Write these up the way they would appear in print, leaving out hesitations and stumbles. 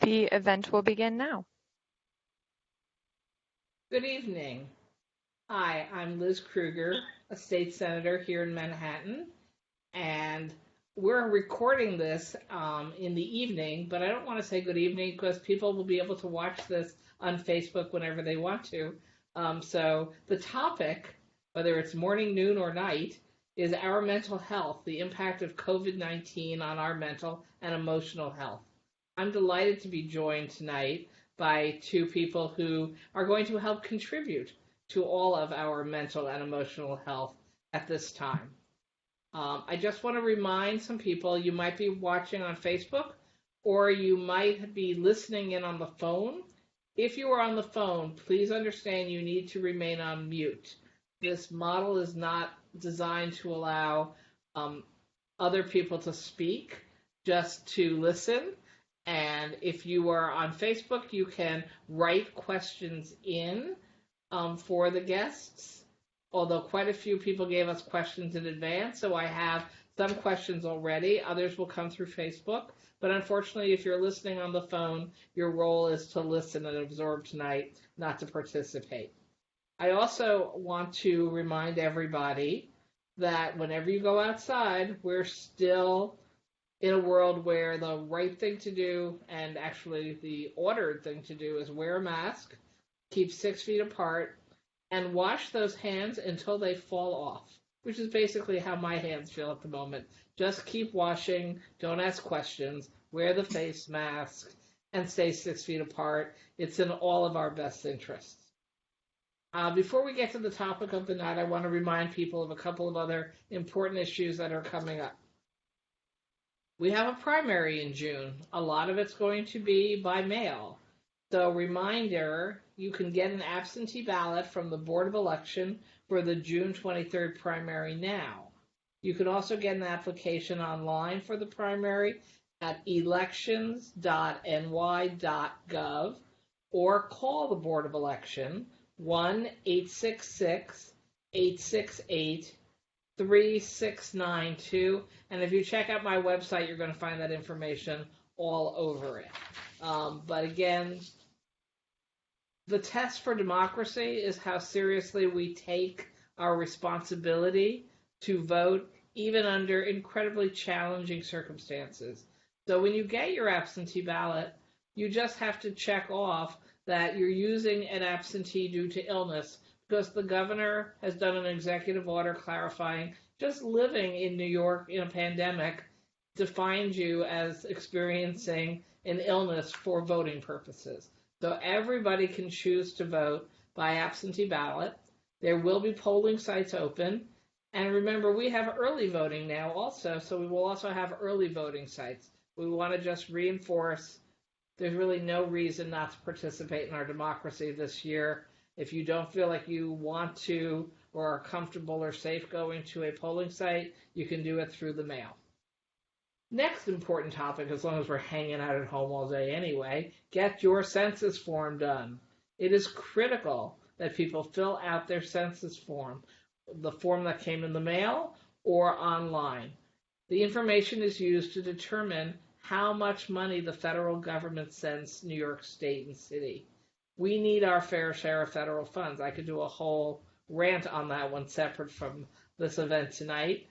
The event will begin now. Good evening. Hi, I'm Liz Krueger, a state senator here in Manhattan, and we're recording this in the evening, but I don't want to say good evening because people will be able to watch this on Facebook whenever they want to. So the topic, whether it's morning, noon, or night, is our mental health, the impact of COVID-19 on our mental and emotional health. I'm delighted to be joined tonight by two people who are going to help contribute to all of our mental and emotional health at this time. I just want to remind some people, you might be watching on Facebook or you might be listening in on the phone. If you are on the phone, please understand you need to remain on mute. This model is not designed to allow other people to speak, just to listen. And if you are on Facebook, you can write questions in for the guests, although quite a few people gave us questions in advance, so I have some questions already. Others will come through Facebook. But unfortunately, if you're listening on the phone, your role is to listen and absorb tonight, not to participate. I also want to remind everybody that whenever you go outside, we're still in a world where the right thing to do, and actually the ordered thing to do, is wear a mask, keep 6 feet apart, and wash those hands until they fall off, which is basically how my hands feel at the moment. Just keep washing, don't ask questions, wear the face mask, and stay 6 feet apart. It's in all of our best interests. Before we get to the topic of the night, I want to remind people of a couple of other important issues that are coming up. We have a primary in June. A lot of it's going to be by mail. So reminder, you can get an absentee ballot from the Board of Election for the June 23rd primary now. You can also get an application online for the primary at elections.ny.gov or call the Board of Election 1-866-868-3692, and if you check out my website, you're going to find that information all over it. But again, the test for democracy is how seriously we take our responsibility to vote, even under incredibly challenging circumstances. So when you get your absentee ballot, you just have to check off that you're using an absentee due to illness, because the governor has done an executive order clarifying just living in New York in a pandemic defines you as experiencing an illness for voting purposes. So everybody can choose to vote by absentee ballot. There will be polling sites open. And remember, we have early voting now also, so we will also have early voting sites. We want to just reinforce there's really no reason not to participate in our democracy this year. If you don't feel like you want to or are comfortable or safe going to a polling site, you can do it through the mail. Next important topic, as long as we're hanging out at home all day anyway, get your census form done. It is critical that people fill out their census form, the form that came in the mail or online. The information is used to determine how much money the federal government sends New York State and City. We need our fair share of federal funds. I could do a whole rant on that one separate from this event tonight.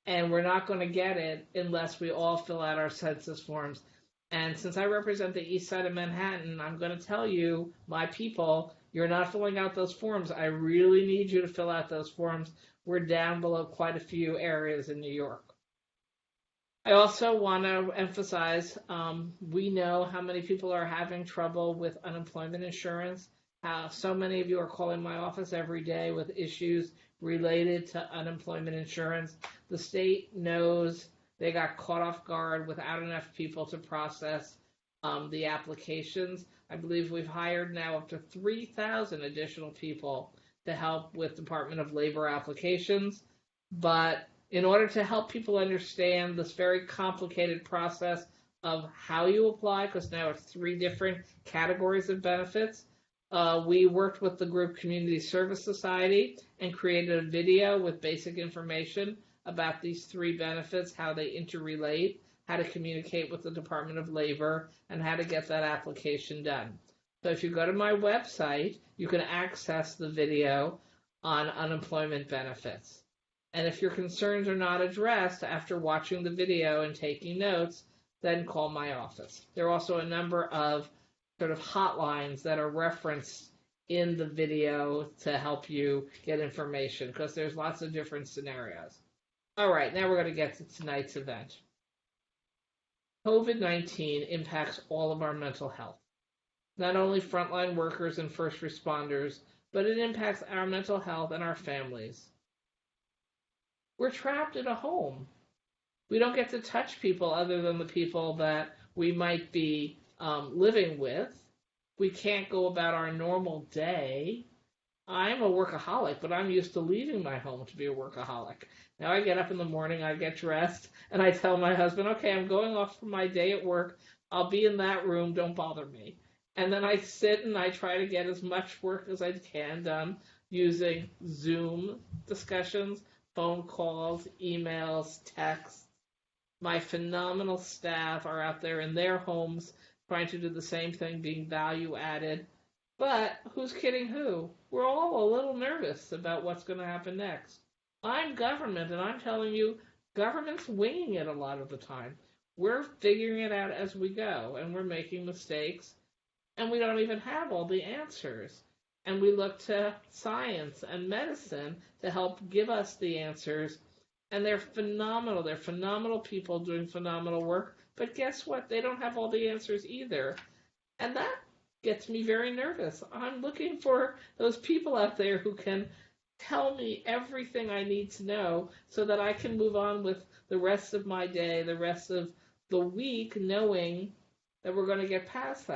And we're not going to get it unless we all fill out our census forms. And since I represent the east side of Manhattan, I'm going to tell you, my people, you're not filling out those forms. I really need you to fill out those forms. We're down below quite a few areas in New York. I also want to emphasize, we know how many people are having trouble with unemployment insurance. So many of you are calling my office every day with issues related to unemployment insurance. The state knows they got caught off guard without enough people to process the applications. I believe we've hired now up to 3,000 additional people to help with Department of Labor applications. But in order to help people understand this very complicated process of how you apply, because now it's 3 different categories of benefits, we worked with the group Community Service Society and created a video with basic information about these 3 benefits, how they interrelate. how to communicate with the Department of Labor, and how to get that application done. So if you go to my website, you can access the video on unemployment benefits. And if your concerns are not addressed after watching the video and taking notes, then call my office. There are also a number of sort of hotlines that are referenced in the video to help you get information, because there's lots of different scenarios. All right, now we're going to get to tonight's event. COVID-19 impacts all of our mental health, not only frontline workers and first responders, but it impacts our mental health and our families. We're trapped in a home. We don't get to touch people other than the people that we might be living with. We can't go about our normal day. I'm a workaholic, but I'm used to leaving my home to be a workaholic. Now I get up in the morning, I get dressed, and I tell my husband, okay, I'm going off for my day at work. I'll be in that room. Don't bother me. And then I sit and I try to get as much work as I can done using Zoom discussions, phone calls, emails, texts. My phenomenal staff are out there in their homes trying to do the same thing, being value added. But who's kidding who? We're all a little nervous about what's going to happen next. I'm government, and I'm telling you, government's winging it a lot of the time. We're figuring it out as we go, and we're making mistakes, and we don't even have all the answers. And we look to science and medicine to help give us the answers, and they're phenomenal. They're phenomenal people doing phenomenal work, but guess what? They don't have all the answers either, and that gets me very nervous. I'm looking for those people out there who can tell me everything I need to know so that I can move on with the rest of my day, the rest of the week, knowing that we're going to get past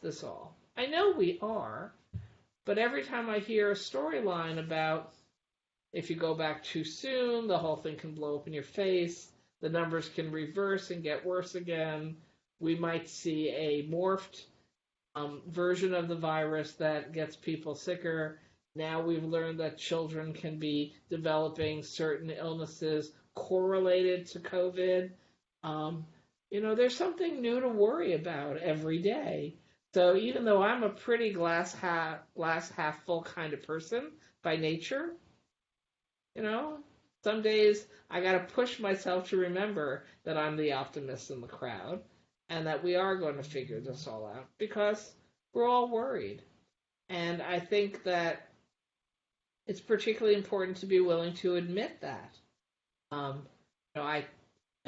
this all. I know we are, but every time I hear a storyline about if you go back too soon, the whole thing can blow up in your face, the numbers can reverse and get worse again, we might see a morphed version of the virus that gets people sicker. Now we've learned that children can be developing certain illnesses correlated to COVID. There's something new to worry about every day. So even though I'm a pretty glass half full kind of person by nature, some days I got to push myself to remember that I'm the optimist in the crowd and that we are going to figure this all out because we're all worried. And I think that it's particularly important to be willing to admit that. I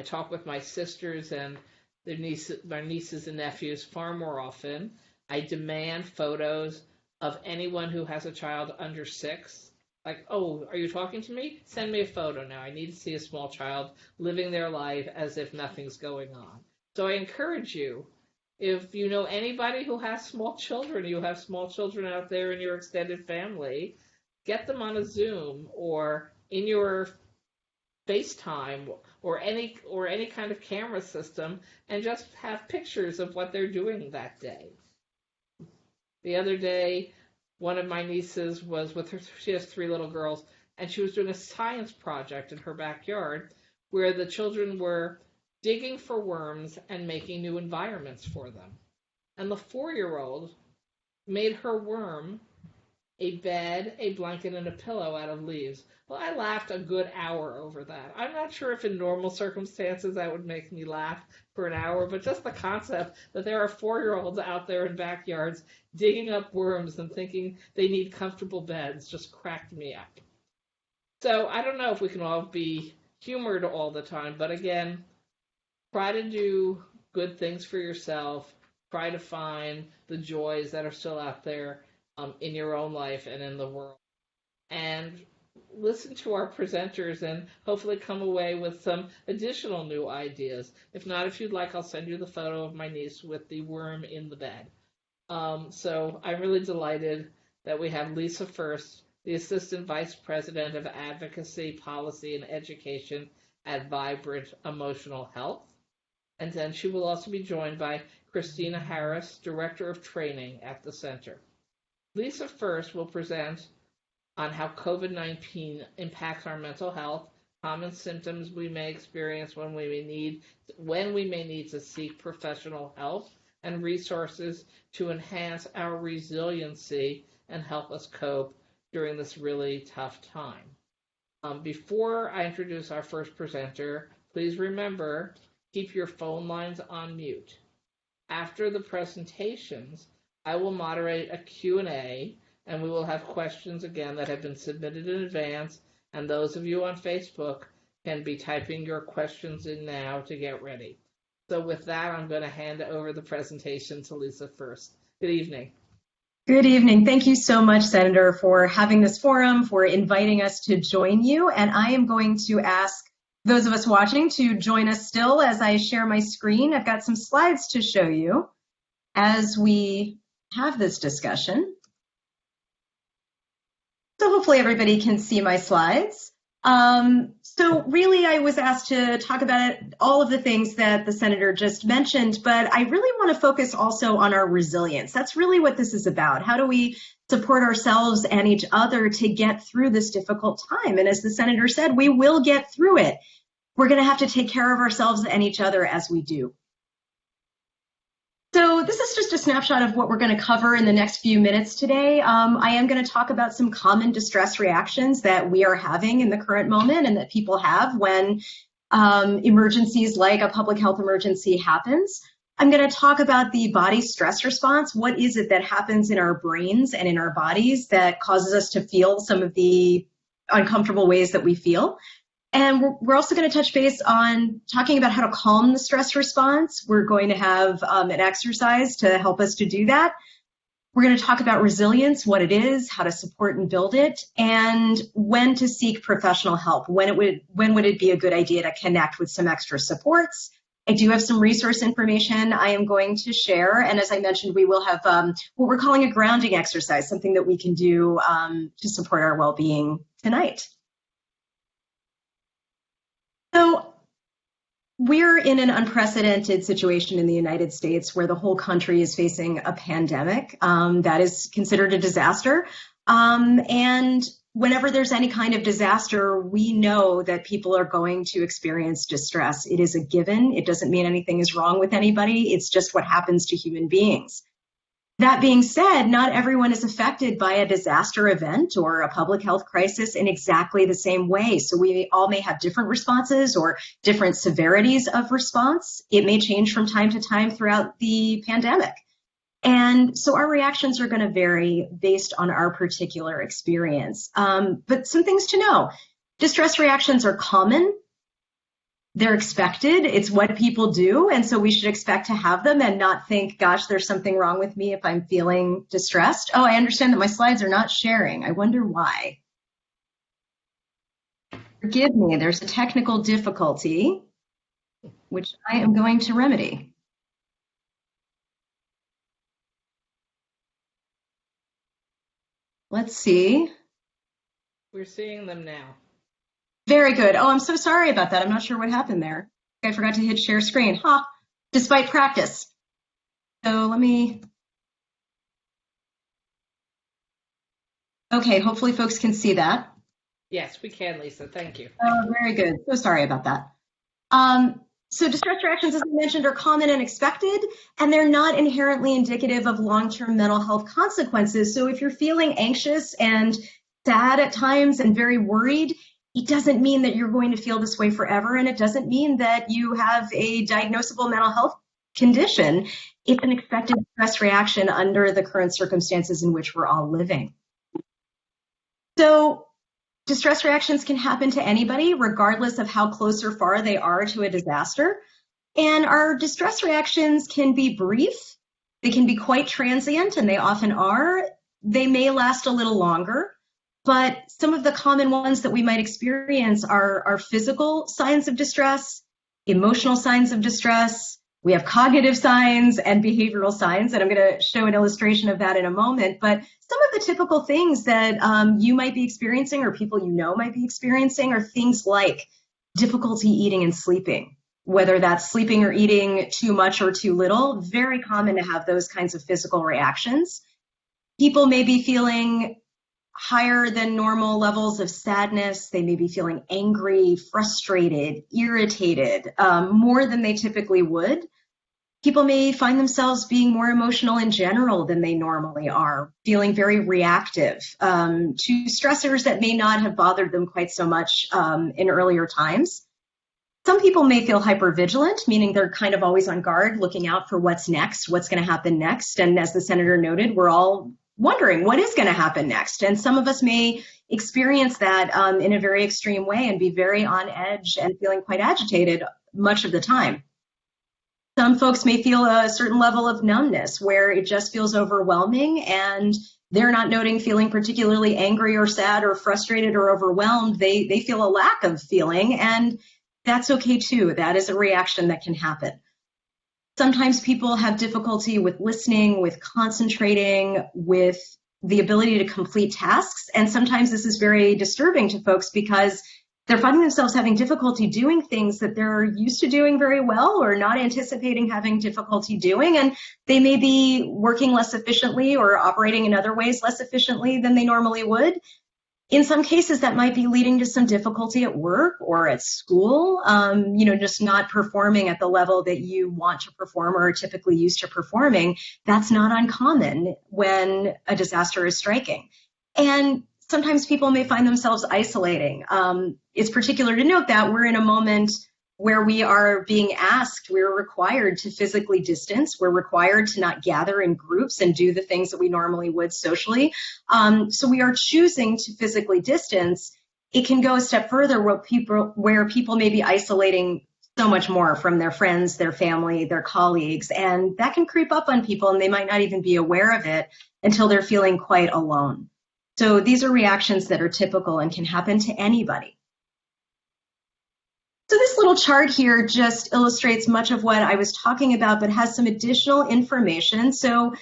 talk with my sisters and my nieces and nephews far more often. I demand photos of anyone who has a child under 6. Like, oh, are you talking to me? Send me a photo now. I need to see a small child living their life as if nothing's going on. So I encourage you, if you know anybody who has small children, you have small children out there in your extended family, get them on a Zoom or in your FaceTime or any kind of camera system and just have pictures of what they're doing that day. The other day, one of my nieces was with her, she has 3 little girls, and she was doing a science project in her backyard where the children were digging for worms and making new environments for them. And the 4-year-old made her worm a bed, a blanket, and a pillow out of leaves. Well, I laughed a good hour over that. I'm not sure if in normal circumstances that would make me laugh for an hour, but just the concept that there are 4-year-olds out there in backyards digging up worms and thinking they need comfortable beds just cracked me up. So I don't know if we can all be humored all the time, but again, try to do good things for yourself. Try to find the joys that are still out there in your own life and in the world. And listen to our presenters and hopefully come away with some additional new ideas. If not, if you'd like, I'll send you the photo of my niece with the worm in the bed. So I'm really delighted that we have Lisa Furst, the Assistant Vice President of Advocacy, Policy, and Education at Vibrant Emotional Health. And then she will also be joined by Cristina Harris, Director of Training at the Center. Lisa Furst will present on how COVID-19 impacts our mental health, common symptoms we may experience when we may need to seek professional help, and resources to enhance our resiliency and help us cope during this really tough time. Before I introduce our first presenter, please remember, keep your phone lines on mute. After the presentations, I will moderate a Q&A, and we will have questions again that have been submitted in advance, and those of you on Facebook can be typing your questions in now to get ready. So with that, I'm going to hand over the presentation to Lisa Furst. Good evening. Good evening. Thank you so much, Senator, for having this forum, for inviting us to join you. And I am going to ask those of us watching to join us still as I share my screen. I've got some slides to show you as we have this discussion. So hopefully everybody can see my slides. So really I was asked to talk about all of the things that the Senator just mentioned, but I really want to focus also on our resilience. That's really what this is about. How do we support ourselves and each other to get through this difficult time? And as the Senator said, we will get through it. We're going to have to take care of ourselves and each other as we do. So this is just a snapshot of what we're going to cover in the next few minutes today. I am going to talk about some common distress reactions that we are having in the current moment and that people have when emergencies like a public health emergency happens. I'm going to talk about the body stress response. What is it that happens in our brains and in our bodies that causes us to feel some of the uncomfortable ways that we feel? And we're also going to touch base on talking about how to calm the stress response. We're going to have an exercise to help us to do that. We're going to talk about resilience, what it is, how to support and build it, and when to seek professional help. When would it be a good idea to connect with some extra supports? I do have some resource information I am going to share. And as I mentioned, we will have what we're calling a grounding exercise, something that we can do to support our well-being tonight. So we're in an unprecedented situation in the United States where the whole country is facing a pandemic that is considered a disaster. And whenever there's any kind of disaster, we know that people are going to experience distress. It is a given. It doesn't mean anything is wrong with anybody. It's just what happens to human beings. That being said, not everyone is affected by a disaster event or a public health crisis in exactly the same way. So we all may have different responses or different severities of response. It may change from time to time throughout the pandemic. And so our reactions are going to vary based on our particular experience. But some things to know. Distress reactions are common. They're expected. It's what people do. And so we should expect to have them and not think, gosh, there's something wrong with me if I'm feeling distressed. Oh, I understand that my slides are not sharing. I wonder why. Forgive me, there's a technical difficulty, which I am going to remedy. Let's see. We're seeing them now. Very good. Oh, I'm so sorry about that. I'm not sure what happened there. I forgot to hit share screen. Despite practice. So let me. Okay, hopefully folks can see that. Yes, we can, Lisa. Thank you. Oh, very good. So sorry about that. So distress reactions, as I mentioned, are common and expected, and they're not inherently indicative of long-term mental health consequences. So if you're feeling anxious and sad at times and very worried, it doesn't mean that you're going to feel this way forever, and it doesn't mean that you have a diagnosable mental health condition. It's an expected stress reaction under the current circumstances in which we're all living. So distress reactions can happen to anybody, regardless of how close or far they are to a disaster. And our distress reactions can be brief. They can be quite transient, and they often are. They may last a little longer. But some of the common ones that we might experience are physical signs of distress, emotional signs of distress. We have cognitive signs and behavioral signs, and I'm going to show an illustration of that in a moment. But some of the typical things that you might be experiencing or people you know might be experiencing are things like difficulty eating and sleeping, whether that's sleeping or eating too much or too little. Very common to have those kinds of physical reactions. People may be feeling higher than normal levels of sadness. They may be feeling angry, frustrated, irritated, more than they typically would. People may find themselves being more emotional in general than they normally are, feeling very reactive to stressors that may not have bothered them quite so much in earlier times. Some people may feel hypervigilant, meaning they're kind of always on guard, looking out for what's next, what's going to happen next. And as the senator noted, we're all wondering what is going to happen next. And some of us may experience that in a very extreme way and be very on edge and feeling quite agitated much of the time. Some folks may feel a certain level of numbness where it just feels overwhelming and they're not noting feeling particularly angry or sad or frustrated or overwhelmed. They feel a lack of feeling, and that's okay too. That is a reaction that can happen. Sometimes people have difficulty with listening, with concentrating, with the ability to complete tasks. And sometimes this is very disturbing to folks because they're finding themselves having difficulty doing things that they're used to doing very well or not anticipating having difficulty doing. And they may be working less efficiently or operating in other ways less efficiently than they normally would. In some cases, that might be leading to some difficulty at work or at school, just not performing at the level that you want to perform or are typically used to performing. That's not uncommon when a disaster is striking. And sometimes people may find themselves isolating. It's particular to note that we're in a moment where we are being asked, we're required to physically distance, we're required to not gather in groups and do the things that we normally would socially. So we are choosing to physically distance. It can go a step further where people may be isolating so much more from their friends, their family, their colleagues, and that can creep up on people and they might not even be aware of it until they're feeling quite alone. So these are reactions that are typical and can happen to anybody. So this little chart here just illustrates much of what I was talking about, but has some additional information. So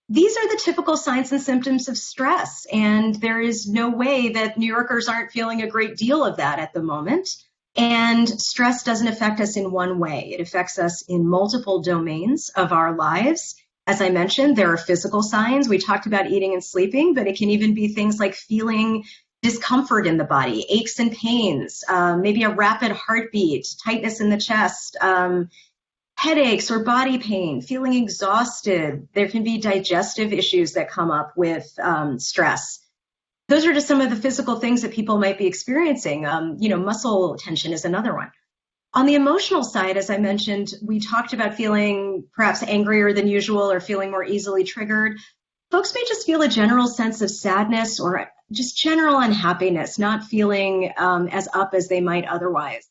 these are the typical signs and symptoms of stress, and there is no way that New Yorkers aren't feeling a great deal of that at the moment. And stress doesn't affect us in one way. It affects us in multiple domains of our lives. As I mentioned, there are physical signs. We talked about eating and sleeping, but it can even be things like feeling discomfort in the body, aches and pains, maybe a rapid heartbeat, tightness in the chest, headaches or body pain, feeling exhausted. There can be digestive issues that come up with stress. Those are just some of the physical things that people might be experiencing. Muscle tension is another one. On the emotional side, as I mentioned, we talked about feeling perhaps angrier than usual or feeling more easily triggered. Folks may just feel a general sense of sadness or just general unhappiness, not feeling as up as they might otherwise.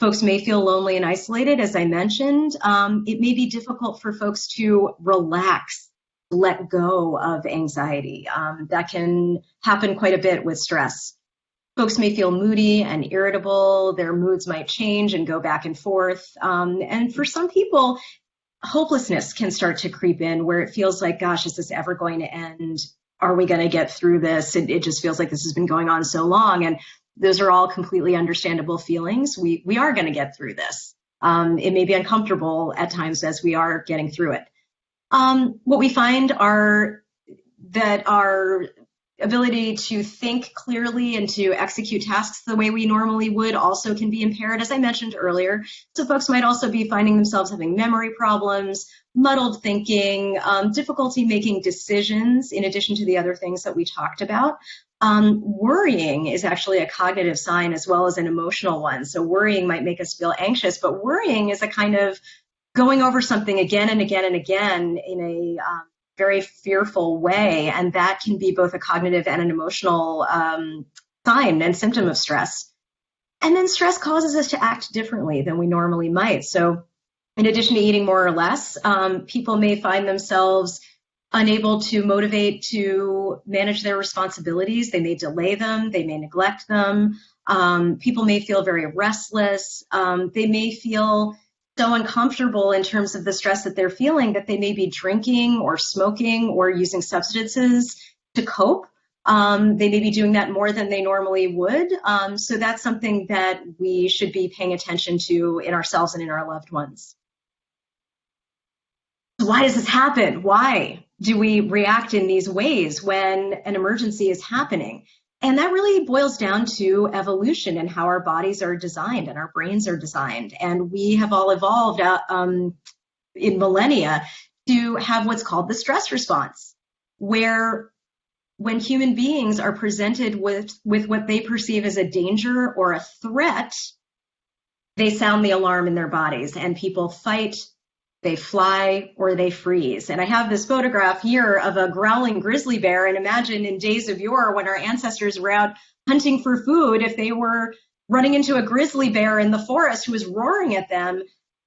Folks may feel lonely and isolated, as I mentioned. It may be difficult for folks to relax, let go of anxiety. That can happen quite a bit with stress. Folks may feel moody and irritable. Their moods might change and go back and forth. And for some people, hopelessness can start to creep in where it feels like, gosh, is this ever going to end? Are we going to get through this? It just feels like this has been going on so long. And those are all completely understandable feelings. We are going to get through this. It may be uncomfortable at times as we are getting through it. What we find are that our ability to think clearly and to execute tasks the way we normally would also can be impaired, as I mentioned earlier. So folks might also be finding themselves having memory problems, muddled thinking, difficulty making decisions, in addition to the other things that we talked about. Worrying is actually a cognitive sign as well as an emotional one. So worrying might make us feel anxious, but worrying is a kind of going over something again and again and again in a very fearful way, and that can be both a cognitive and an emotional sign and symptom of stress. And then stress causes us to act differently than we normally might. So in addition to eating more or less, people may find themselves unable to motivate to manage their responsibilities. They may delay them, they may neglect them. People may feel very restless. They may feel so uncomfortable in terms of the stress that they're feeling that they may be drinking or smoking or using substances to cope. They may be doing that more than they normally would. So that's something that we should be paying attention to in ourselves and in our loved ones. So why does this happen? Why? do we react in these ways when an emergency is happening? And that really boils down to evolution and how our bodies are designed and our brains are designed. And we have all evolved in millennia to have what's called the stress response, where when human beings are presented with what they perceive as a danger or a threat, they sound the alarm in their bodies and people fight, they fly, or they freeze. And I have this photograph here of a growling grizzly bear. And imagine in days of yore when our ancestors were out hunting for food, if they were running into a grizzly bear in the forest who was roaring at them,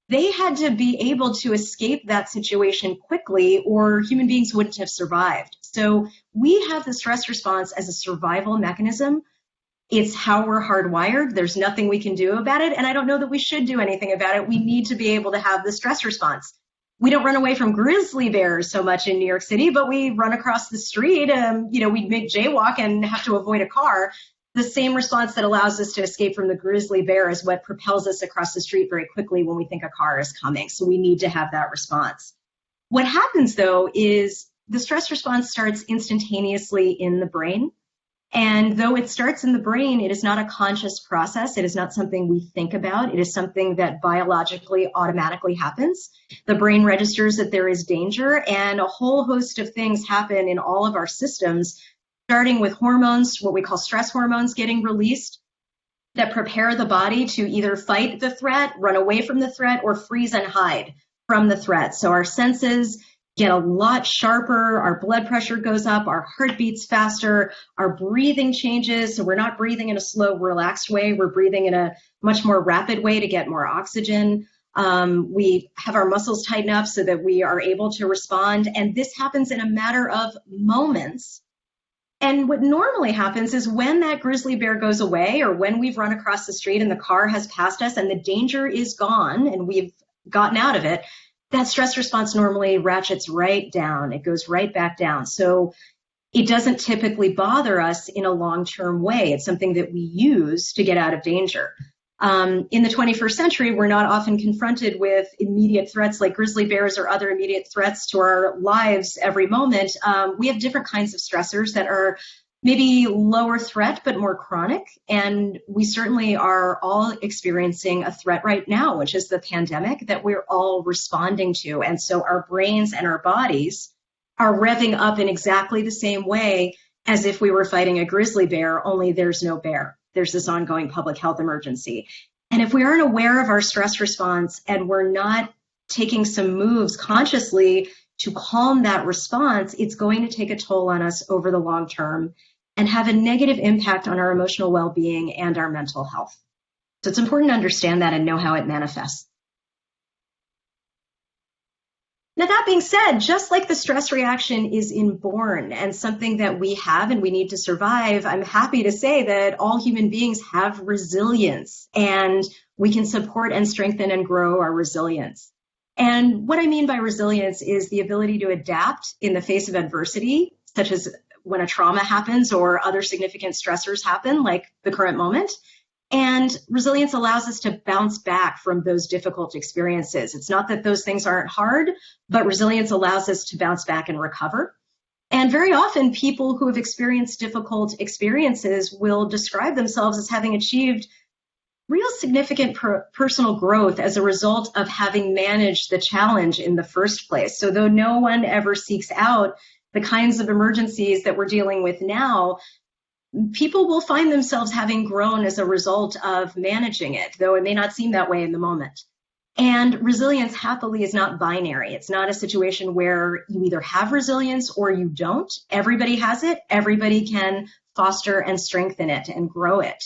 they had to be able to escape that situation quickly or human beings wouldn't have survived. So we have the stress response as a survival mechanism. It's how we're hardwired. There's nothing we can do about it. And I don't know that we should do anything about it. We need to be able to have the stress response. We don't run away from grizzly bears so much in New York City, but we run across the street. We make jaywalk and have to avoid a car. The same response that allows us to escape from the grizzly bear is what propels us across the street very quickly when we think a car is coming. So we need to have that response. What happens, though, is the stress response starts instantaneously in the brain. And though it starts in the brain, it is not a conscious process. It is not something we think about. It is something that biologically automatically happens. The brain registers that there is danger, and a whole host of things happen in all of our systems, starting with hormones, what we call stress hormones, getting released that prepare the body to either fight the threat, run away from the threat, or freeze and hide from the threat. So our senses get a lot sharper, our blood pressure goes up, our heart beats faster, our breathing changes. So we're not breathing in a slow, relaxed way. We're breathing in a much more rapid way to get more oxygen. We have our muscles tighten up so that we are able to respond. And this happens in a matter of moments. And what normally happens is when that grizzly bear goes away or when we've run across the street and the car has passed us and the danger is gone and we've gotten out of it, that stress response normally ratchets right down. It goes right back down. So it doesn't typically bother us in a long-term way. It's something that we use to get out of danger. In the 21st century, we're not often confronted with immediate threats like grizzly bears or other immediate threats to our lives every moment. We have different kinds of stressors that are maybe lower threat, but more chronic. And we certainly are all experiencing a threat right now, which is the pandemic that we're all responding to. And so our brains and our bodies are revving up in exactly the same way as if we were fighting a grizzly bear, only there's no bear. There's this ongoing public health emergency. And if we aren't aware of our stress response and we're not taking some moves consciously to calm that response, it's going to take a toll on us over the long term and have a negative impact on our emotional well-being and our mental health. So it's important to understand that and know how it manifests. Now, that being said, just like the stress reaction is inborn and something that we have and we need to survive, I'm happy to say that all human beings have resilience and we can support and strengthen and grow our resilience. And what I mean by resilience is the ability to adapt in the face of adversity, such as when a trauma happens or other significant stressors happen, like the current moment. And resilience allows us to bounce back from those difficult experiences. It's not that those things aren't hard, but resilience allows us to bounce back and recover. And very often people who have experienced difficult experiences will describe themselves as having achieved real significant personal growth as a result of having managed the challenge in the first place. So though no one ever seeks out the kinds of emergencies that we're dealing with now, people will find themselves having grown as a result of managing it, though it may not seem that way in the moment. And resilience, happily, is not binary. It's not a situation where you either have resilience or you don't. Everybody has it. Everybody can foster and strengthen it and grow it.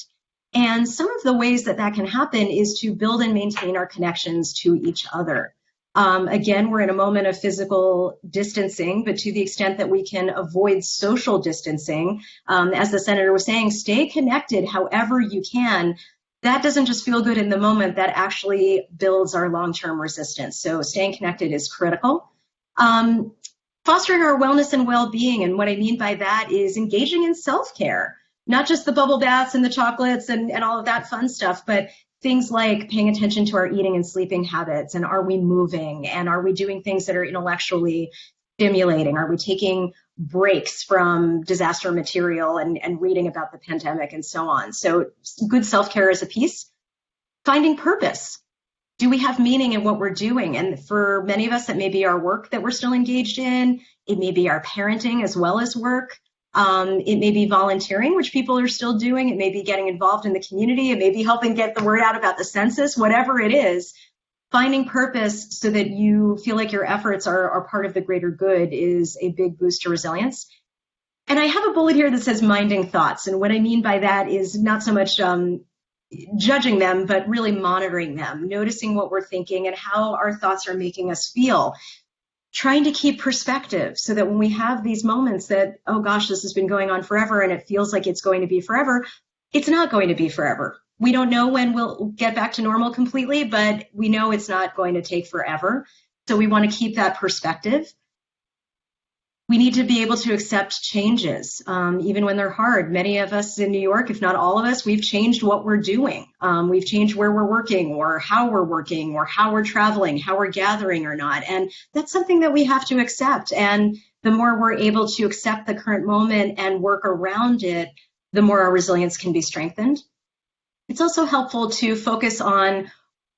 And some of the ways that that can happen is to build and maintain our connections to each other. Again, we're in a moment of physical distancing, but to the extent that we can avoid social distancing, as the senator was saying, stay connected however you can. That doesn't just feel good in the moment, that actually builds our long-term resistance. So staying connected is critical. Fostering our wellness and well-being, and what I mean by that is engaging in self-care, not just the bubble baths and the chocolates and all of that fun stuff, but things like paying attention to our eating and sleeping habits, and are we moving, and are we doing things that are intellectually stimulating? Are we taking breaks from disaster material and reading about the pandemic and so on? So good self-care is a piece. Finding purpose. Do we have meaning in what we're doing? And for many of us, that may be our work that we're still engaged in. It may be our parenting as well as work. It may be volunteering, which people are still doing. It may be getting involved in the community. It may be helping get the word out about the census, whatever it is. Finding purpose so that you feel like your efforts are part of the greater good is a big boost to resilience. And I have a bullet here that says minding thoughts. And what I mean by that is not so much judging them, but really monitoring them, noticing what we're thinking and how our thoughts are making us feel. Trying to keep perspective so that when we have these moments that, oh gosh, this has been going on forever and it feels like it's going to be forever, it's not going to be forever. We don't know when we'll get back to normal completely, but we know it's not going to take forever. So we want to keep that perspective. We need to be able to accept changes, even when they're hard. Many of us in New York, if not all of us, we've changed what we're doing. We've changed where we're working or how we're traveling, how we're gathering or not. And that's something that we have to accept. And the more we're able to accept the current moment and work around it, the more our resilience can be strengthened. It's also helpful to focus on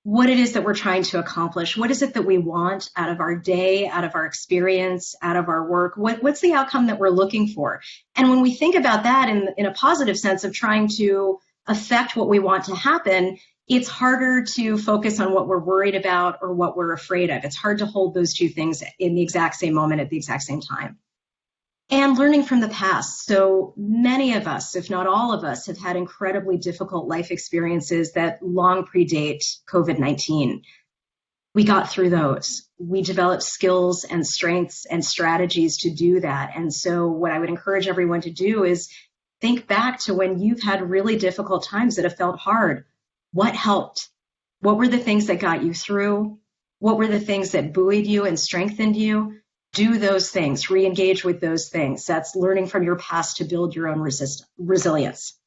what it is that we're trying to accomplish. What is it that we want out of our day, out of our experience, out of our work? What's the outcome that we're looking for? And when we think about that in a positive sense of trying to affect what we want to happen, it's harder to focus on what we're worried about or what we're afraid of. It's hard to hold those two things in the exact same moment at the exact same time. And learning from the past. So many of us, if not all of us, have had incredibly difficult life experiences that long predate COVID-19. We got through those. We developed skills and strengths and strategies to do that. And so what I would encourage everyone to do is think back to when you've had really difficult times that have felt hard. What helped? What were the things that got you through? What were the things that buoyed you and strengthened you? Do those things, re-engage with those things. That's learning from your past to build your own resilience.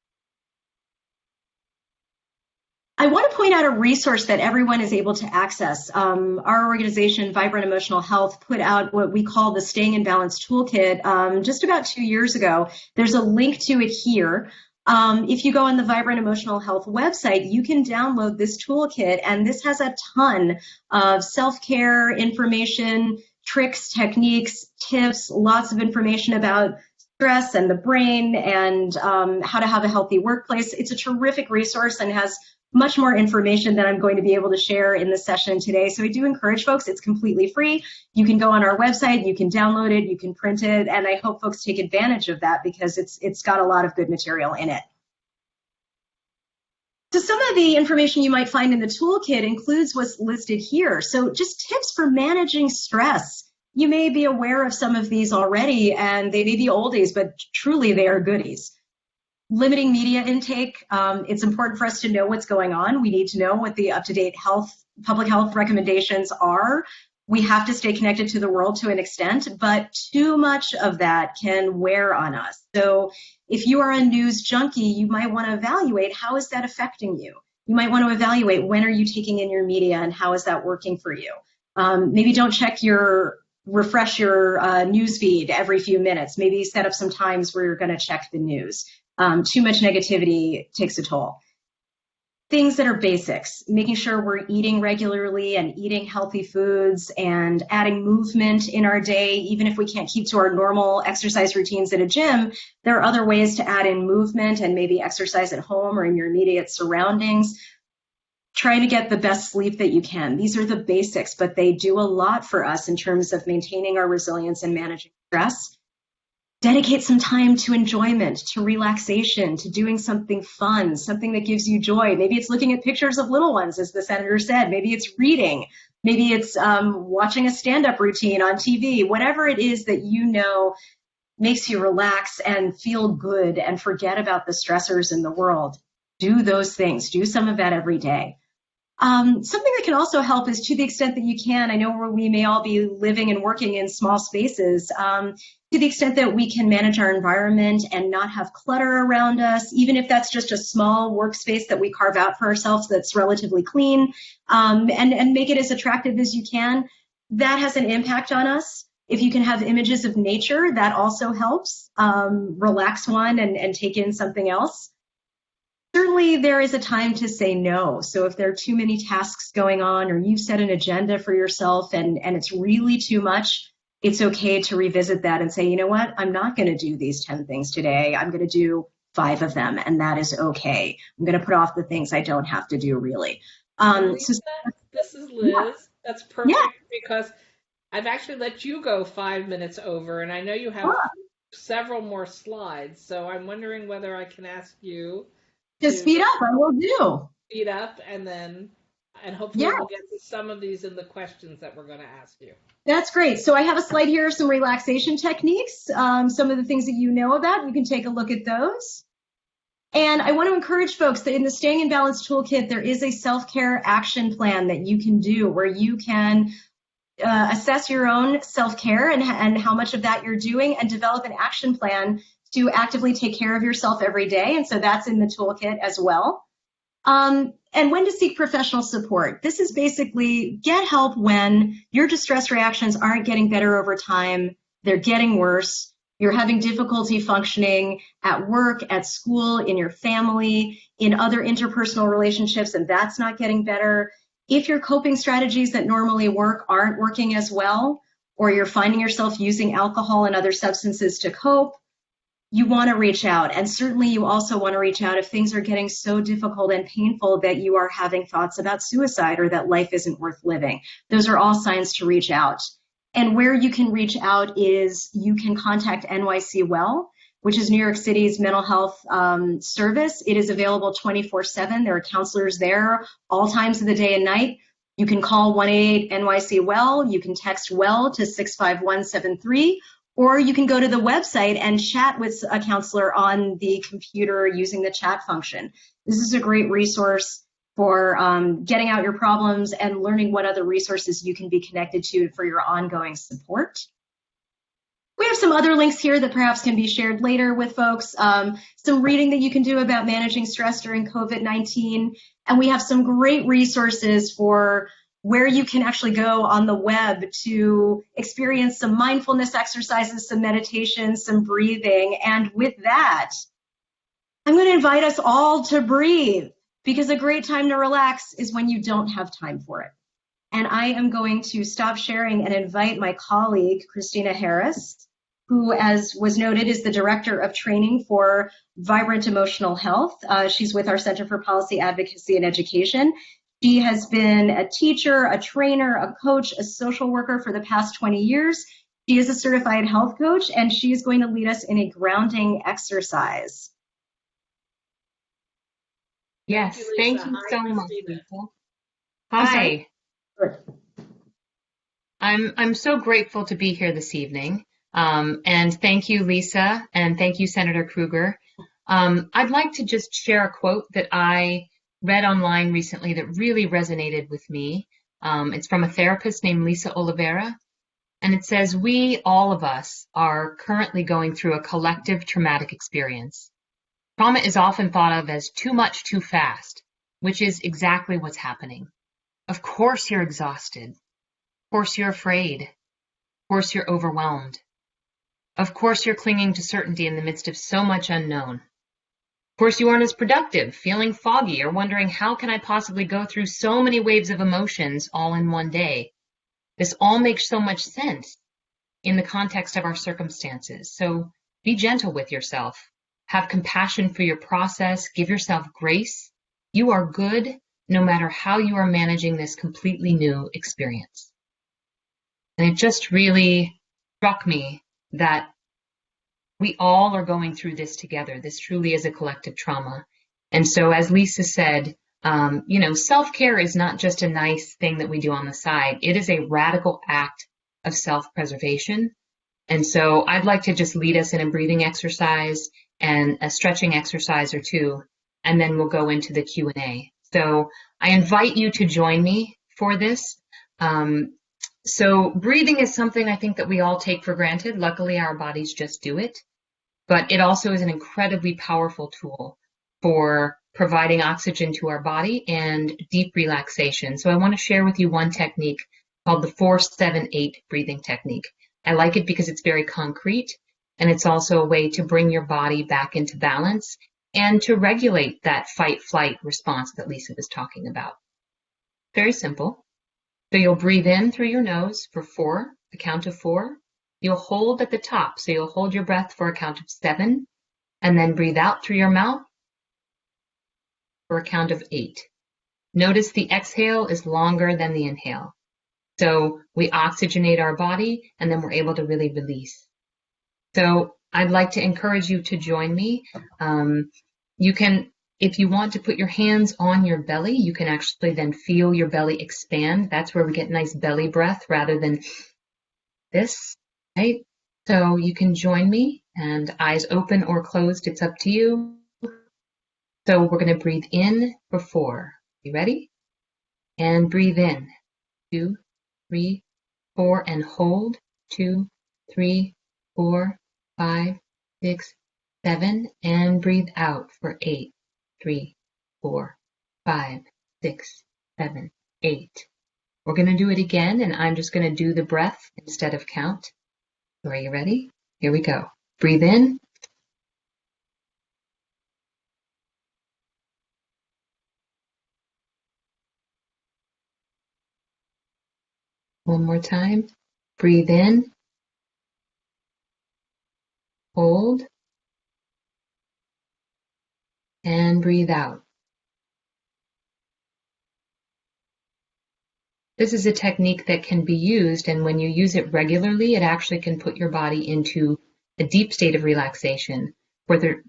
I want to point out a resource that everyone is able to access. Our organization, Vibrant Emotional Health, put out what we call the Staying in Balance Toolkit just about 2 years ago. There's a link to it here. If you go on the Vibrant Emotional Health website, you can download this toolkit, and this has a ton of self-care information, tricks, techniques, tips, lots of information about stress and the brain and how to have a healthy workplace. It's a terrific resource and has much more information than I'm going to be able to share in this session today. So I do encourage folks, it's completely free. You can go on our website, you can download it, you can print it, and I hope folks take advantage of that because it's got a lot of good material in it. So some of the information you might find in the toolkit includes what's listed here. So just tips for managing stress. You may be aware of some of these already, and they may be oldies, but truly they are goodies. Limiting media intake. It's important for us to know what's going on. We need to know what the up-to-date public health recommendations are. We have to stay connected to the world to an extent, but too much of that can wear on us. So if you are a news junkie, you might want to evaluate how is that affecting you. You might want to evaluate when are you taking in your media and how is that working for you. Maybe don't refresh your news feed every few minutes. Maybe set up some times where you're going to check the news. Too much negativity takes a toll. Things that are basics, making sure we're eating regularly and eating healthy foods and adding movement in our day. Even if we can't keep to our normal exercise routines at a gym, there are other ways to add in movement and maybe exercise at home or in your immediate surroundings. Trying to get the best sleep that you can. These are the basics, but they do a lot for us in terms of maintaining our resilience and managing stress. Dedicate some time to enjoyment, to relaxation, to doing something fun, something that gives you joy. Maybe it's looking at pictures of little ones, as the senator said. Maybe it's reading. Maybe it's watching a stand-up routine on TV. Whatever it is that you know makes you relax and feel good and forget about the stressors in the world. Do those things. Do some of that every day. Something that can also help is to the extent that you can, I know we may all be living and working in small spaces, to the extent that we can manage our environment and not have clutter around us, even if that's just a small workspace that we carve out for ourselves that's relatively clean, and make it as attractive as you can, that has an impact on us. If you can have images of nature, that also helps. Relax one and take in something else. Certainly, there is a time to say no. So if there are too many tasks going on, or you've set an agenda for yourself and it's really too much, it's okay to revisit that and say, you know what, I'm not going to do these 10 things today. I'm going to do 5 of them, and that is okay. I'm going to put off the things I don't have to do, really. Lisa, this is Liz. Yeah. That's perfect Yeah. because I've actually let you go 5 minutes over, and I know you have several more slides. So I'm wondering whether I can ask you to speed up. I will do. Speed up, and hopefully we'll get to some of these in the questions that we're going to ask you. That's great. So I have a slide here of some relaxation techniques, some of the things that you know about. You can take a look at those. And I want to encourage folks that in the Staying in Balance Toolkit, there is a self-care action plan that you can do where you can assess your own self-care and how much of that you're doing and develop an action plan to actively take care of yourself every day. And so that's in the toolkit as well. And when to seek professional support. This is basically get help when your distress reactions aren't getting better over time, they're getting worse, you're having difficulty functioning at work, at school, in your family, in other interpersonal relationships, and that's not getting better. If your coping strategies that normally work aren't working as well, or you're finding yourself using alcohol and other substances to cope, you want to reach out. And certainly you also want to reach out if things are getting so difficult and painful that you are having thoughts about suicide or that life isn't worth living. Those are all signs to reach out. And where you can reach out is you can contact NYC Well, which is New York City's mental health service. It is available 24/7. There are counselors there all times of the day and night. You can call 188-NYC-WELL. You can text WELL to 65173. Or you can go to the website and chat with a counselor on the computer using the chat function. This is a great resource for getting out your problems and learning what other resources you can be connected to for your ongoing support. We have some other links here that perhaps can be shared later with folks. Some reading that you can do about managing stress during COVID-19. And we have some great resources for where you can actually go on the web to experience some mindfulness exercises, some meditation, some breathing. And with that, I'm going to invite us all to breathe, because a great time to relax is when you don't have time for it. And I am going to stop sharing and invite my colleague, Cristina Harris, who, as was noted, is the Director of Training for Vibrant Emotional Health. She's with our Center for Policy, Advocacy and Education. She has been a teacher, a trainer, a coach, a social worker for the past 20 years. She is a certified health coach, and she is going to lead us in a grounding exercise. Yes, thank you so much, Lisa. Hi. I'm so grateful to be here this evening. And thank you, Lisa, and thank you, Senator Krueger. I'd like to just share a quote that I read online recently that really resonated with me. It's from a therapist named Lisa Oliveira, and it says, "We, all of us, are currently going through a collective traumatic experience. Trauma is often thought of as too much too fast, which is exactly what's happening. Of course you're exhausted. Of course you're afraid. Of course you're overwhelmed. Of course you're clinging to certainty in the midst of so much unknown. Of course you aren't as productive, feeling foggy, or wondering how can I possibly go through so many waves of emotions all in one day. This all makes so much sense in the context of our circumstances. So be gentle with yourself. Have compassion for your process. Give yourself grace. You are good no matter how you are managing this completely new experience." And it just really struck me that we all are going through this together. This truly is a collective trauma. And so, as Lisa said, self-care is not just a nice thing that we do on the side. It is a radical act of self-preservation. And so I'd like to just lead us in a breathing exercise and a stretching exercise or two, and then we'll go into the Q&A. So I invite you to join me for this. So breathing is something I think that we all take for granted. Luckily, our bodies just do it. But it also is an incredibly powerful tool for providing oxygen to our body and deep relaxation. So I want to share with you one technique called the 4-7-8 breathing technique. I like it because it's very concrete, and it's also a way to bring your body back into balance and to regulate that fight-flight response that Lisa was talking about. Very simple. So you'll breathe in through your nose for 4, a count of 4. You'll hold at the top, so you'll hold your breath for a count of 7, and then breathe out through your mouth for a count of 8. Notice the exhale is longer than the inhale. So we oxygenate our body, and then we're able to really release. So I'd like to encourage you to join me. You can, if you want to put your hands on your belly, you can actually then feel your belly expand. That's where we get nice belly breath rather than this, right? So you can join me, and eyes open or closed, it's up to you. So we're going to breathe in for 4. You ready? And breathe in. 2, 3, 4, and hold. 2, 3, 4, 5, 6, 7, and breathe out for 8, 3, 4, 5, 6, 7, 8. We're going to do it again, and I'm just going to do the breath instead of count. So are you ready? Here we go. Breathe in. One more time. Breathe in. Hold. And breathe out. This is a technique that can be used, and when you use it regularly, it actually can put your body into a deep state of relaxation.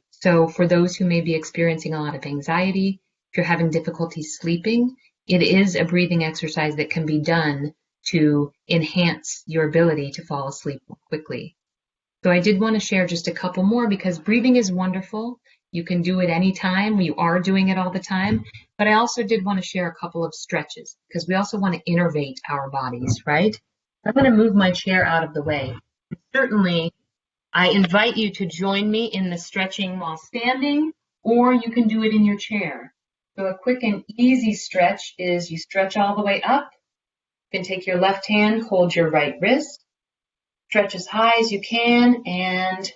So for those who may be experiencing a lot of anxiety, if you're having difficulty sleeping, it is a breathing exercise that can be done to enhance your ability to fall asleep quickly. So I did want to share just a couple more because breathing is wonderful. You can do it anytime. You are doing it all the time. But I also did want to share a couple of stretches because we also want to innervate our bodies, right? I'm going to move my chair out of the way. Certainly, I invite you to join me in the stretching while standing, or you can do it in your chair. So a quick and easy stretch is you stretch all the way up. You can take your left hand, hold your right wrist, stretch as high as you can, and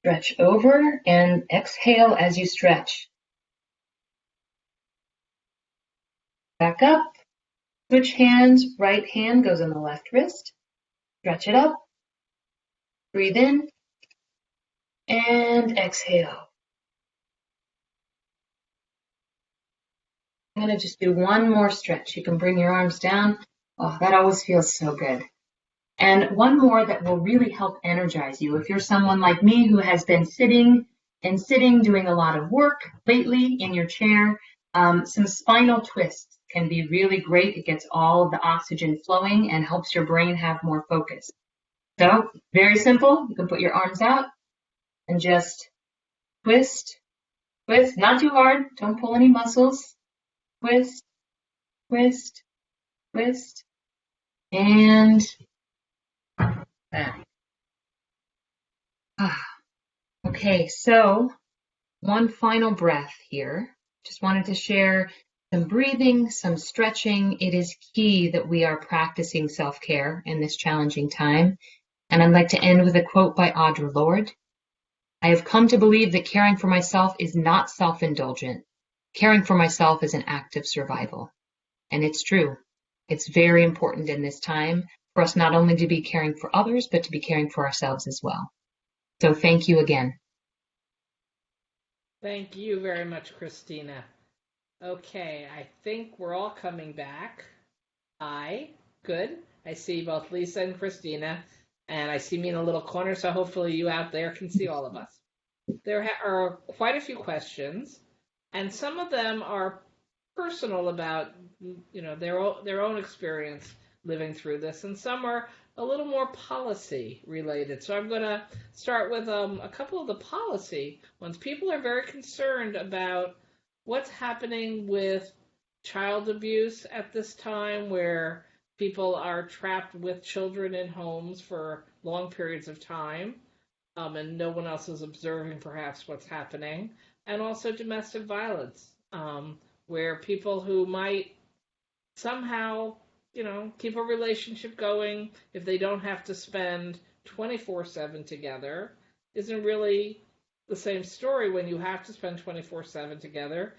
stretch over and exhale as you stretch. Back up, switch hands, right hand goes on the left wrist, stretch it up, breathe in, and exhale. I'm going to just do one more stretch. You can bring your arms down. Oh, that always feels so good. And one more that will really help energize you. If you're someone like me who has been sitting, doing a lot of work lately in your chair, some spinal twists can be really great. It gets all of the oxygen flowing and helps your brain have more focus. So, very simple. You can put your arms out and just twist, twist, not too hard. Don't pull any muscles. Twist, twist, twist, and back. Okay, so one final breath here. Just wanted to share some breathing, some stretching. It is key that we are practicing self-care in this challenging time. And I'd like to end with a quote by Audre Lorde. I have come to believe that caring for myself is not self-indulgent. Caring for myself is an act of survival. And it's true. It's very important in this time for us not only to be caring for others, but to be caring for ourselves as well. So thank you again. Thank you very much, Cristina. Okay, I think we're all coming back. Good. I see both Lisa and Cristina, and I see me in a little corner, so hopefully you out there can see all of us. There are quite a few questions, and some of them are personal about their own experience living through this, and some are a little more policy related. So I'm going to start with a couple of the policy ones. People are very concerned about what's happening with child abuse at this time, where people are trapped with children in homes for long periods of time, and no one else is observing perhaps what's happening, and also domestic violence, where people who might somehow keep a relationship going if they don't have to spend 24/7 together isn't really the same story when you have to spend 24/7 together.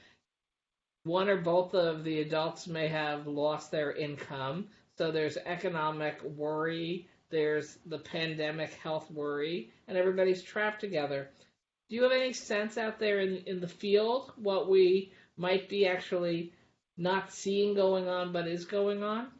One or both of the adults may have lost their income, so there's economic worry, there's the pandemic health worry, and everybody's trapped together. Do you have any sense out there in the field what we might be actually not seeing going on but is going on?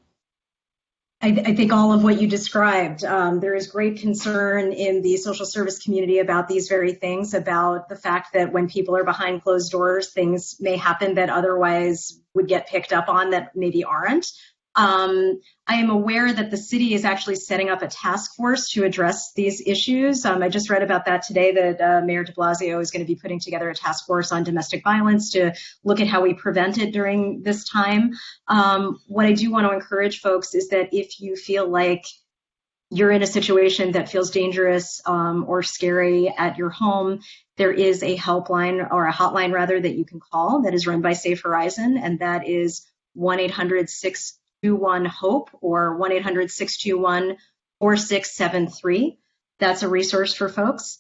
I think all of what you described. There is great concern in the social service community about these very things, about the fact that when people are behind closed doors, things may happen that otherwise would get picked up on that maybe aren't. I am aware that the city is actually setting up a task force to address these issues. I just read about that today, that Mayor de Blasio is going to be putting together a task force on domestic violence to look at how we prevent it during this time. What I do want to encourage folks is that if you feel like you're in a situation that feels dangerous or scary at your home, there is a helpline, or a hotline rather, that you can call that is run by Safe Horizon, and that is 1-800-621-HOPE or 1-800-621-4673. That's a resource for folks.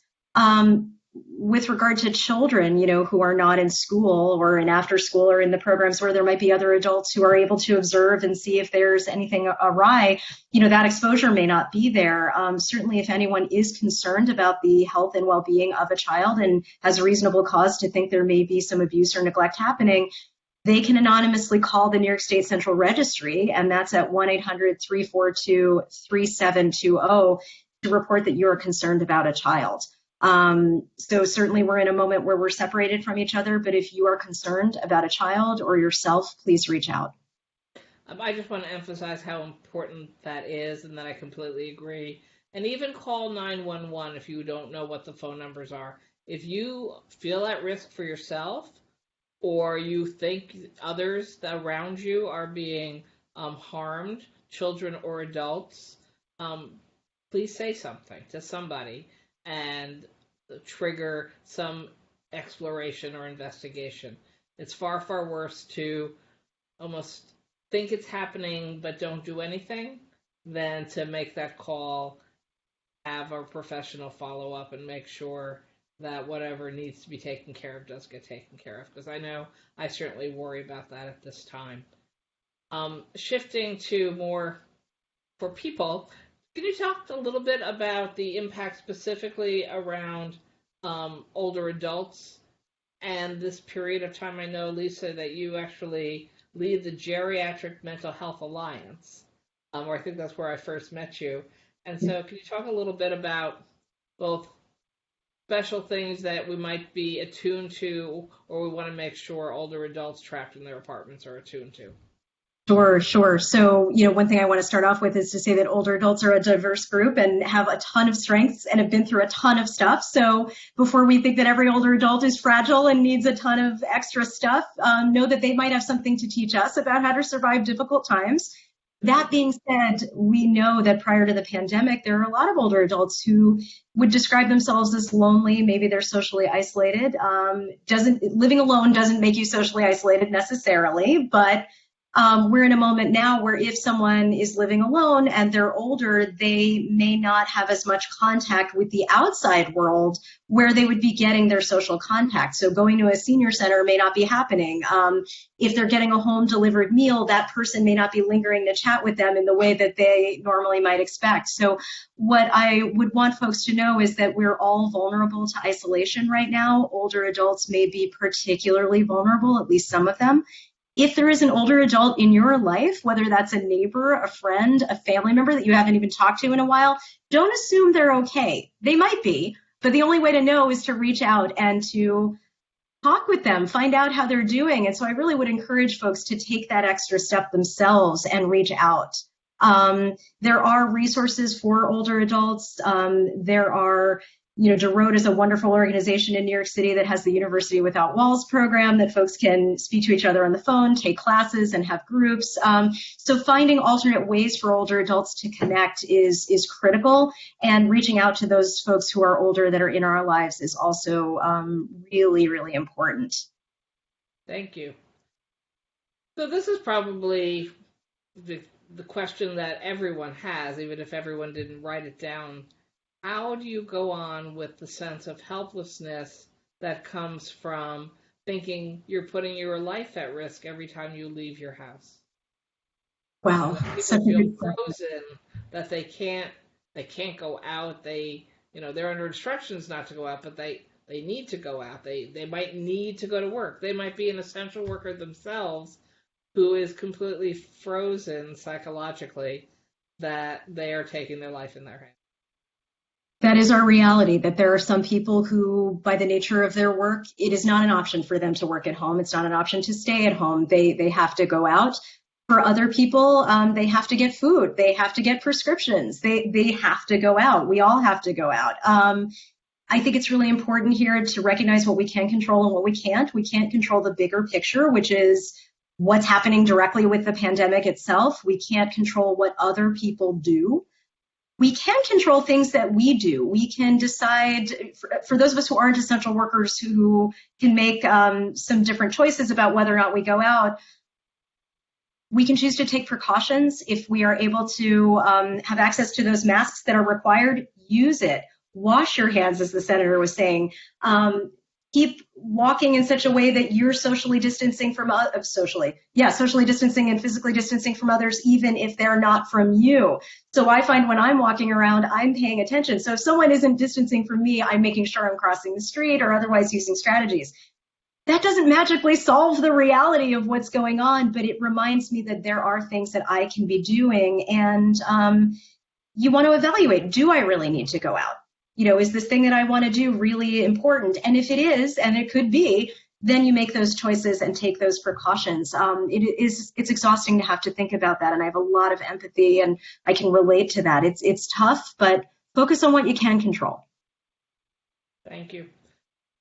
With regard to children, who are not in school or in after school or in the programs where there might be other adults who are able to observe and see if there's anything awry, that exposure may not be there. Certainly, if anyone is concerned about the health and well-being of a child and has a reasonable cause to think there may be some abuse or neglect happening, they can anonymously call the New York State Central Registry, and that's at 1-800-342-3720 to report that you are concerned about a child. So certainly we're in a moment where we're separated from each other, but if you are concerned about a child or yourself, please reach out. I just want to emphasize how important that is, and that I completely agree. And even call 911 if you don't know what the phone numbers are. If you feel at risk for yourself, or you think others around you are being harmed, children or adults, please say something to somebody and trigger some exploration or investigation. It's far, far worse to almost think it's happening but don't do anything than to make that call, have a professional follow up, and make sure that whatever needs to be taken care of does get taken care of. Because I know I certainly worry about that at this time. Shifting to more for people, can you talk a little bit about the impact specifically around older adults and this period of time? I know, Lisa, that you actually lead the Geriatric Mental Health Alliance, or I think that's where I first met you. And so can you talk a little bit about both special things that we might be attuned to, or we want to make sure older adults trapped in their apartments are attuned to? Sure. So, one thing I want to start off with is to say that older adults are a diverse group and have a ton of strengths and have been through a ton of stuff. So before we think that every older adult is fragile and needs a ton of extra stuff, know that they might have something to teach us about how to survive difficult times. That being said, we know that prior to the pandemic, there are a lot of older adults who would describe themselves as lonely. Maybe they're socially isolated. Living alone doesn't make you socially isolated necessarily, but we're in a moment now where if someone is living alone and they're older, they may not have as much contact with the outside world where they would be getting their social contact. So going to a senior center may not be happening. If they're getting a home delivered meal, that person may not be lingering to chat with them in the way that they normally might expect. So what I would want folks to know is that we're all vulnerable to isolation right now. Older adults may be particularly vulnerable, at least some of them. If there is an older adult in your life, whether that's a neighbor, a friend, a family member that you haven't even talked to in a while, don't assume they're okay. They might be, but the only way to know is to reach out and to talk with them, find out how they're doing. And so I really would encourage folks to take that extra step themselves and reach out. There are resources for older adults. There are, DeRoad is a wonderful organization in New York City that has the University Without Walls program that folks can speak to each other on the phone, take classes, and have groups. So finding alternate ways for older adults to connect is critical, and reaching out to those folks who are older that are in our lives is also really, really important. Thank you. So this is probably the question that everyone has, even if everyone didn't write it down, how do you go on with the sense of helplessness that comes from thinking you're putting your life at risk every time you leave your house? Wow, People such a feel good question. frozen that they can't go out. They're under instructions not to go out, but they need to go out. They might need to go to work. They might be an essential worker themselves who is completely frozen psychologically that they are taking their life in their hands. That is our reality, that there are some people who, by the nature of their work, it is not an option for them to work at home. It's not an option to stay at home. They have to go out. For other people, they have to get food. They have to get prescriptions. They have to go out. We all have to go out. I think it's really important here to recognize what we can control and what we can't. We can't control the bigger picture, which is what's happening directly with the pandemic itself. We can't control what other people do. We can control things that we do. We can decide, for those of us who aren't essential workers who can make some different choices about whether or not we go out, we can choose to take precautions. If we are able to have access to those masks that are required, use it. Wash your hands, as the senator was saying. Keep walking in such a way that you're socially distancing from socially distancing and physically distancing from others, even if they're not from you. So I find when I'm walking around, I'm paying attention. So if someone isn't distancing from me, I'm making sure I'm crossing the street or otherwise using strategies. That doesn't magically solve the reality of what's going on, but it reminds me that there are things that I can be doing. And you want to evaluate, do I really need to go out? Is this thing that I want to do really important? And if it is, and it could be, then you make those choices and take those precautions. It's exhausting to have to think about that, and I have a lot of empathy, and I can relate to that. It's tough, but focus on what you can control. Thank you.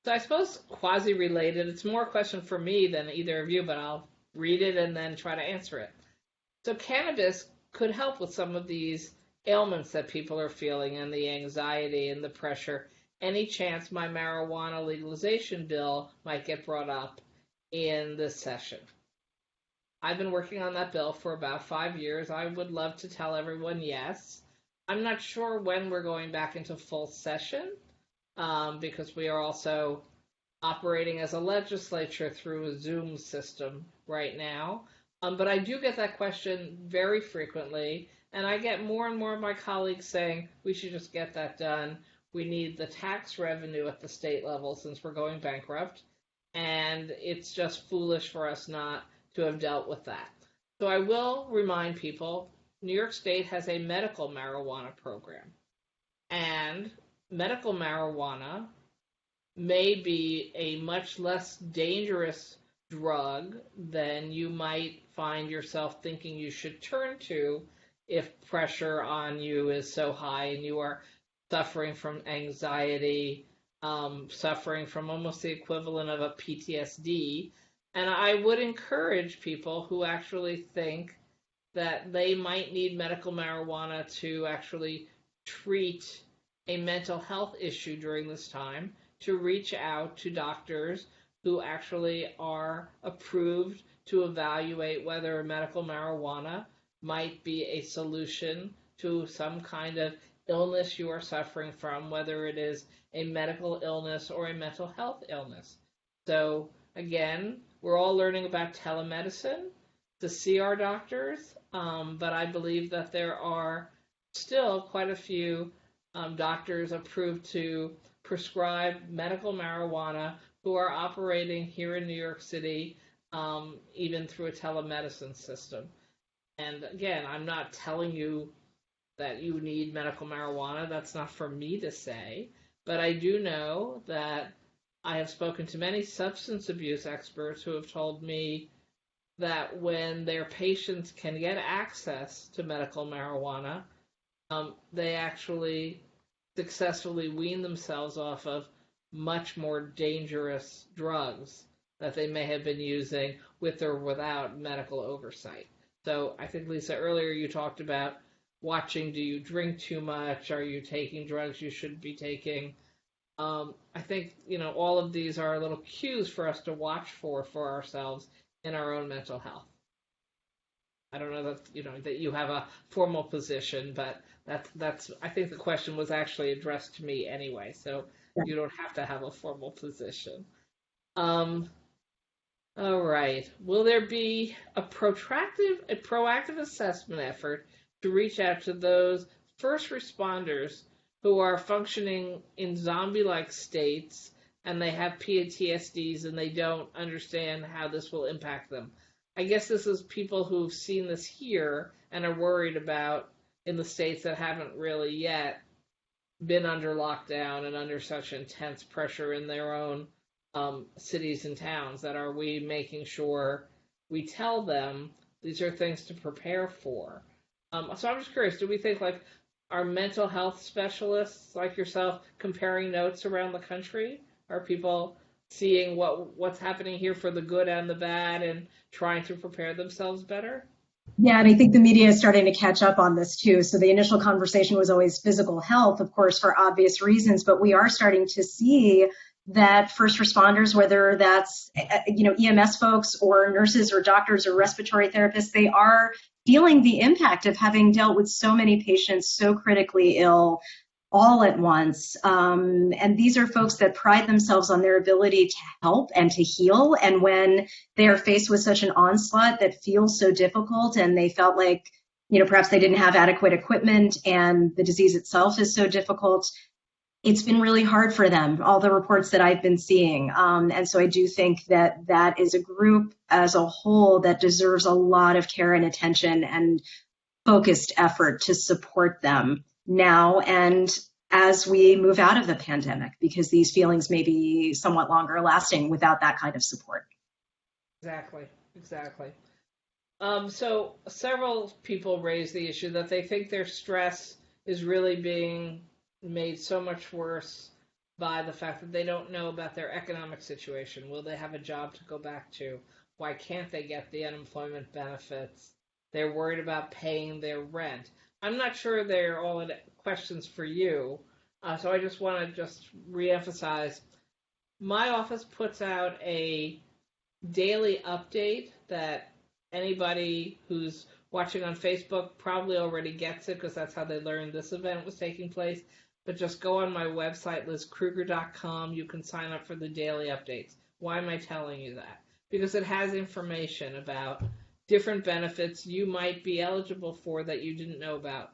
So I suppose quasi-related, it's more a question for me than either of you, but I'll read it and then try to answer it. So cannabis could help with some of these ailments that people are feeling and the anxiety and the pressure. Any chance my marijuana legalization bill might get brought up in this session? I've been working on that bill for about 5 years. I would love to tell everyone yes. I'm not sure when we're going back into full session because we are also operating as a legislature through a Zoom system right now. But I do get that question very frequently. And I get more and more of my colleagues saying, we should just get that done. We need the tax revenue at the state level since we're going bankrupt. And it's just foolish for us not to have dealt with that. So I will remind people, New York State has a medical marijuana program. And medical marijuana may be a much less dangerous drug than you might find yourself thinking you should turn to if pressure on you is so high and you are suffering from anxiety, suffering from almost the equivalent of a PTSD. And I would encourage people who actually think that they might need medical marijuana to actually treat a mental health issue during this time to reach out to doctors who actually are approved to evaluate whether medical marijuana might be a solution to some kind of illness you are suffering from, whether it is a medical illness or a mental health illness. So again, we're all learning about telemedicine to see our doctors, but I believe that there are still quite a few doctors approved to prescribe medical marijuana who are operating here in New York City, even through a telemedicine system. And again, I'm not telling you that you need medical marijuana. That's not for me to say. But I do know that I have spoken to many substance abuse experts who have told me that when their patients can get access to medical marijuana, they actually successfully wean themselves off of much more dangerous drugs that they may have been using with or without medical oversight. So I think, Lisa, earlier you talked about watching, do you drink too much? Are you taking drugs you shouldn't be taking? I think, all of these are little cues for us to watch for ourselves in our own mental health. I don't know that that you have a formal position, but that's I think the question was actually addressed to me anyway, so you don't have to have a formal position. Um, all right. Will there be a proactive assessment effort to reach out to those first responders who are functioning in zombie-like states and they have PTSDs and they don't understand how this will impact them? I guess this is people who've seen this here and are worried about in the states that haven't really yet been under lockdown and under such intense pressure in their own cities and towns. That are we making sure we tell them these are things to prepare for? So I'm just curious, do we think like are mental health specialists like yourself comparing notes around the country? Are people seeing what's happening here for the good and the bad and trying to prepare themselves better? Yeah, and I think the media is starting to catch up on this too. So the initial conversation was always physical health, of course, for obvious reasons, but we are starting to see that first responders, whether that's EMS folks or nurses or doctors or respiratory therapists, they are feeling the impact of having dealt with so many patients so critically ill all at once. And these are folks that pride themselves on their ability to help and to heal. And when they are faced with such an onslaught that feels so difficult and they felt like, perhaps they didn't have adequate equipment and the disease itself is so difficult, it's been really hard for them, all the reports that I've been seeing. And so I do think that that is a group as a whole that deserves a lot of care and attention and focused effort to support them now and as we move out of the pandemic, because these feelings may be somewhat longer lasting without that kind of support. Exactly. So several people raise the issue that they think their stress is really being made so much worse by the fact that they don't know about their economic situation. Will they have a job to go back to? Why can't they get the unemployment benefits? They're worried about paying their rent. I'm not sure they're all questions for you, so I just want to reemphasize. My office puts out a daily update that anybody who's watching on Facebook probably already gets it because that's how they learned this event was taking place. But just go on my website, lizkrueger.com. You can sign up for the daily updates. Why am I telling you that? Because it has information about different benefits you might be eligible for that you didn't know about.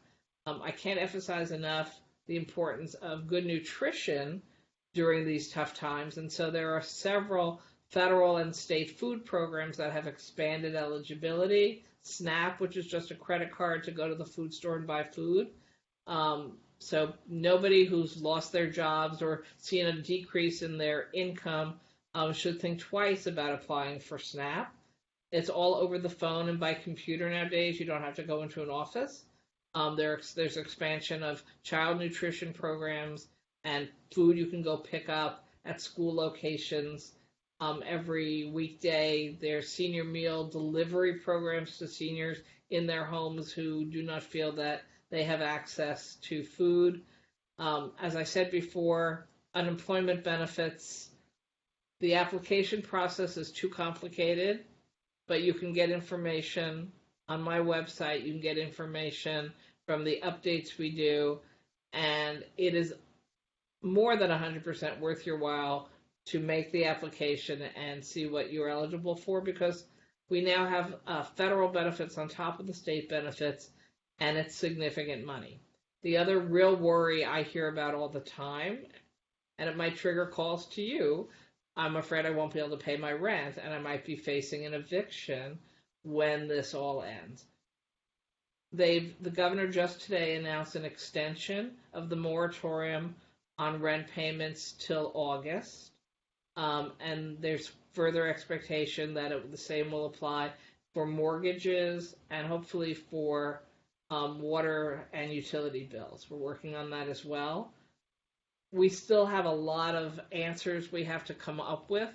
I can't emphasize enough the importance of good nutrition during these tough times. And so there are several federal and state food programs that have expanded eligibility. SNAP, which is just a credit card to go to the food store and buy food. So nobody who's lost their jobs or seen a decrease in their income should think twice about applying for SNAP. It's all over the phone and by computer nowadays. You don't have to go into an office. There's expansion of child nutrition programs and food you can go pick up at school locations every weekday. There's senior meal delivery programs to seniors in their homes who do not feel that they have access to food. As I said before, unemployment benefits, the application process is too complicated, but you can get information on my website. You can get information from the updates we do, and it is more than 100% worth your while to make the application and see what you're eligible for, because we now have federal benefits on top of the state benefits, and it's significant money. The other real worry I hear about all the time, and it might trigger calls to you, I'm afraid I won't be able to pay my rent, and I might be facing an eviction when this all ends. The governor just today announced an extension of the moratorium on rent payments till August, and there's further expectation that the same will apply for mortgages and hopefully for water and utility bills. We're working on that as well. We still have a lot of answers we have to come up with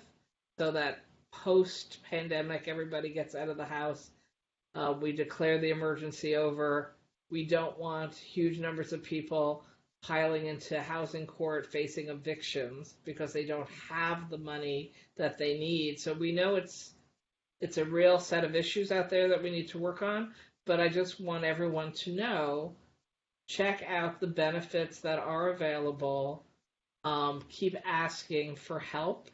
so that post-pandemic everybody gets out of the house. We declare the emergency over. We don't want huge numbers of people piling into housing court facing evictions because they don't have the money that they need. So we know it's It's a real set of issues out there that we need to work on, but I just want everyone to know, check out the benefits that are available. Keep asking for help.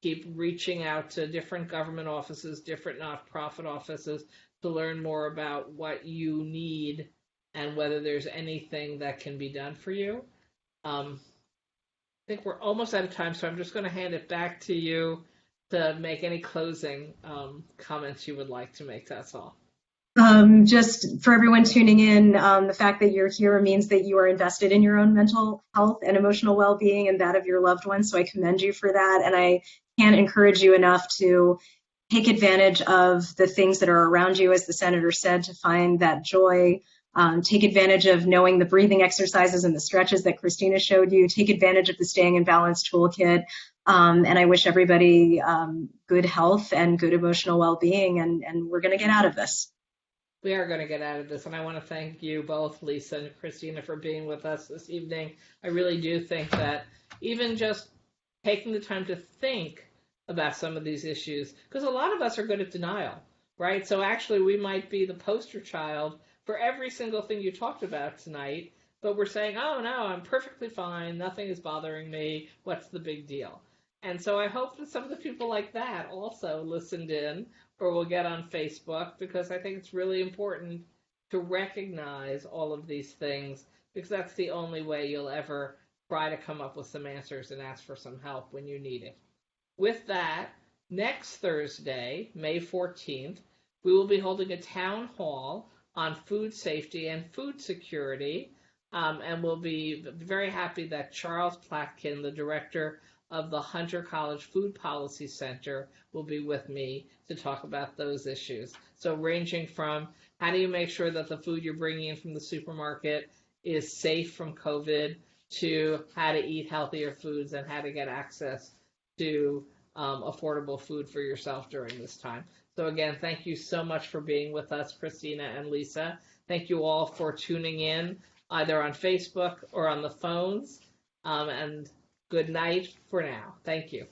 Keep reaching out to different government offices, different nonprofit offices to learn more about what you need and whether there's anything that can be done for you. I think we're almost out of time, so I'm just going to hand it back to you to make any closing comments you would like to make. That's all. Just for everyone tuning in, the fact that you're here means that you are invested in your own mental health and emotional well-being and that of your loved ones. So I commend you for that. And I can't encourage you enough to take advantage of the things that are around you, as the senator said, to find that joy. Take advantage of knowing the breathing exercises and the stretches that Cristina showed you. Take advantage of the Staying in Balance Toolkit. And I wish everybody good health and good emotional well-being, and we're going to get out of this. We are going to get out of this, and I want to thank you both, Lisa and Cristina, for being with us this evening. I really do think that even just taking the time to think about some of these issues, because a lot of us are good at denial, right? So actually we might be the poster child for every single thing you talked about tonight, but we're saying, oh no, I'm perfectly fine, nothing is bothering me, what's the big deal? And so I hope that some of the people like that also listened in or will get on Facebook, because I think it's really important to recognize all of these things, because that's the only way you'll ever try to come up with some answers and ask for some help when you need it. With that, next Thursday, May 14th, we will be holding a town hall on food safety and food security, and we'll be very happy that Charles Platkin, the director of the Hunter College Food Policy Center, will be with me to talk about those issues. So ranging from how do you make sure that the food you're bringing in from the supermarket is safe from COVID, to how to eat healthier foods and how to get access to affordable food for yourself during this time. So again, thank you so much for being with us, Cristina and Lisa. Thank you all for tuning in, either on Facebook or on the phones, and good night for now. Thank you.